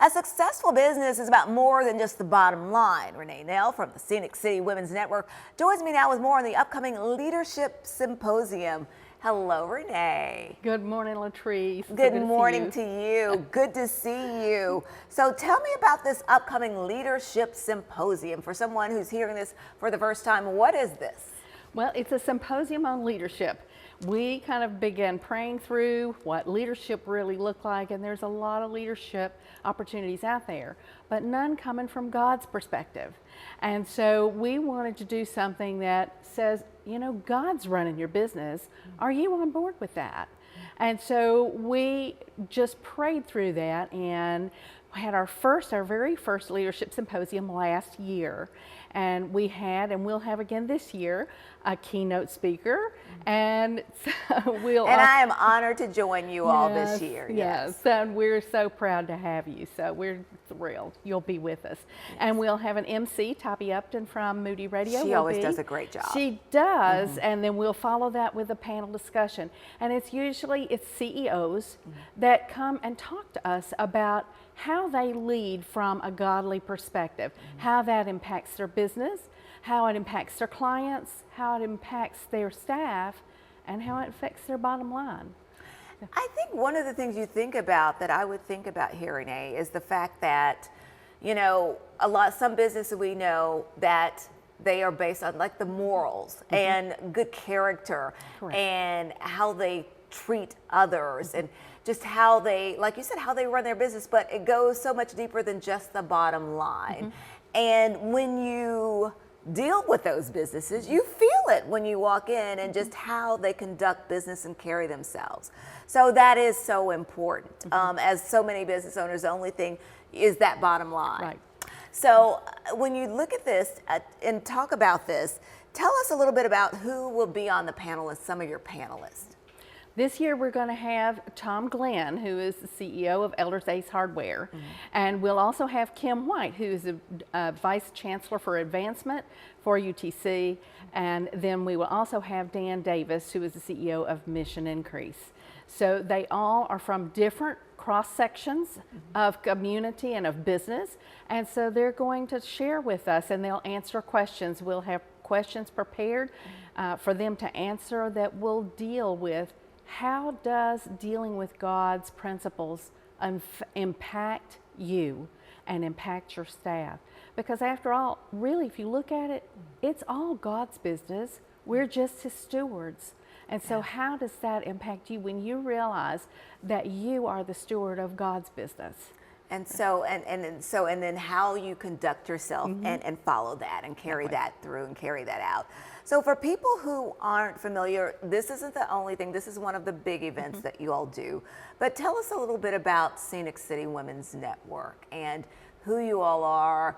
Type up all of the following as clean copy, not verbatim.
A successful business is about more than just the bottom line. Renee Nell from the Scenic City Women's Network joins me now with more on the upcoming Leadership Symposium. Hello, Renee. Good morning, Latrice. Good morning to you. Good to see you. So tell me about this upcoming Leadership Symposium. For someone who's hearing this for the first time, what is this? Well, it's a symposium on leadership. We kind of began praying through what leadership really looked like, and there's a lot of leadership opportunities out there, but none coming from God's perspective. And so we wanted to do something that says, you know, God's running your business. Are you on board with that? And so we just prayed through that and had our very first leadership symposium last year. And we had, and we'll have again this year, a keynote speaker. And so I am honored to join you all this year. Yes, and we're so proud to have you. So we're thrilled you'll be with us. Yes. And we'll have an MC, Toppy Upton from Moody Radio. She always does a great job. She does, and then we'll follow that with a panel discussion. And it's CEOs that come and talk to us about how they lead from a godly perspective, how that impacts their business, how it impacts their clients, how it impacts their staff, and how it affects their bottom line. I think one of the things you think about that I would think about here, Renee, is the fact that, you know, some businesses we know that they are based on like the morals and good character. Correct. And how they treat others and just how they, like you said, how they run their business, but it goes so much deeper than just the bottom line. And when you deal with those businesses, you feel it when you walk in and just how they conduct business and carry themselves. So that is so important. As so many business owners, the only thing is that bottom line. Right. So when you look at this and talk about this, tell us a little bit about who will be on the panel and some of your panelists. This year we're going to have Tom Glenn, who is the CEO of Elders Ace Hardware, and we'll also have Kim White, who is a Vice Chancellor for Advancement for UTC, and then we will also have Dan Davis, who is the CEO of Mission Increase. So they all are from different cross sections of community and of business, and so they're going to share with us and they'll answer questions. We'll have questions prepared for them to answer that will deal with how does dealing with God's principles impact you and impact your staff? Because after all, really, if you look at it, it's all God's business. We're just His stewards. And so how does that impact you when you realize that you are the steward of God's business? And then how you conduct yourself and follow that and carry that through and carry that out. So for people who aren't familiar, this isn't the only thing. This is one of the big events that you all do. But tell us a little bit about Scenic City Women's Network and who you all are,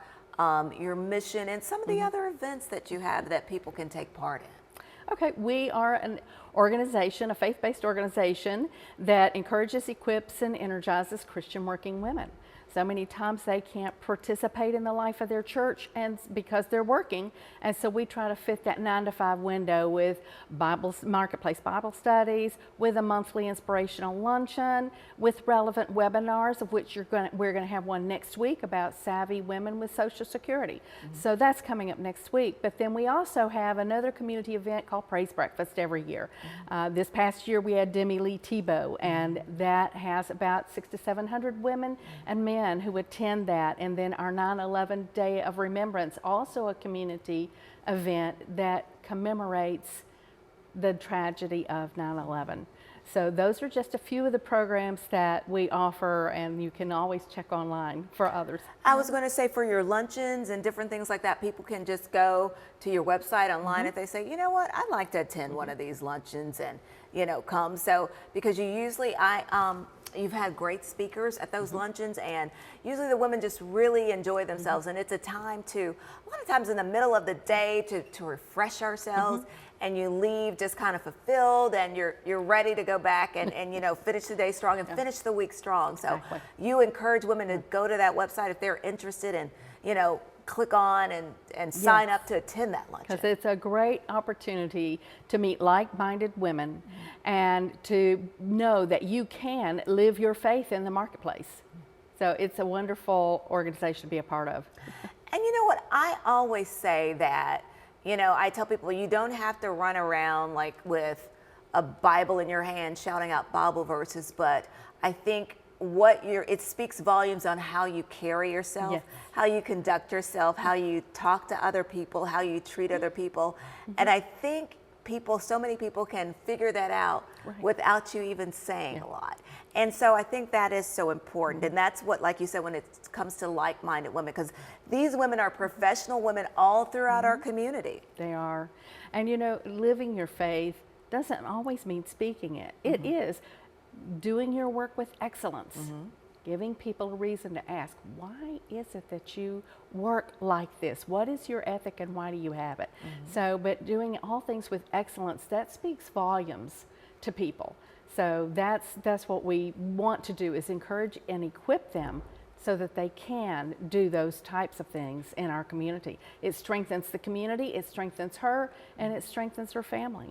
your mission, and some of the other events that you have that people can take part in. Okay, we are an organization, a faith-based organization that encourages, equips, and energizes Christian working women. So many times they can't participate in the life of their church and because they're working, and so we try to fit that 9 to 5 window with marketplace Bible studies, with a monthly inspirational luncheon, with relevant webinars, of which we're going to have one next week about savvy women with Social Security. So that's coming up next week. But then we also have another community event called Praise Breakfast every year. This past year we had Demi Lee Tebow, and that has about 600 to 700 women and men who attend that. And then our 9/11 Day of Remembrance, also a community event that commemorates the tragedy of 9/11. So those are just a few of the programs that we offer, and you can always check online for others. I was going to say, for your luncheons and different things like that, people can just go to your website online if they say, you know what, I'd like to attend one of these luncheons and, you know, come. So because you usually, you've had great speakers at those luncheons, and usually the women just really enjoy themselves, and it's a time to, a lot of times in the middle of the day, to refresh ourselves, and you leave just kind of fulfilled, and you're ready to go back and you know, finish the day strong and finish the week strong. So you encourage women to go to that website if they're interested, and you know, click on and sign up to attend that luncheon. Because it's a great opportunity to meet like-minded women and to know that you can live your faith in the marketplace. So it's a wonderful organization to be a part of. And you know what? I always say that, I tell people you don't have to run around like with a Bible in your hand shouting out Bible verses, but I think it speaks volumes on how you carry yourself, Yes. how you conduct yourself, how you talk to other people, how you treat other people. And I think so many people can figure that out without you even saying a lot. And so I think that is so important. And that's what, like you said, when it comes to like-minded women, because these women are professional women all throughout our community. They are. And living your faith doesn't always mean speaking it. It is doing your work with excellence, giving people a reason to ask, why is it that you work like this? What is your ethic and why do you have it? So, but doing all things with excellence, that speaks volumes to people. So that's what we want to do, is encourage and equip them so that they can do those types of things in our community. It strengthens the community, it strengthens her, and it strengthens her family.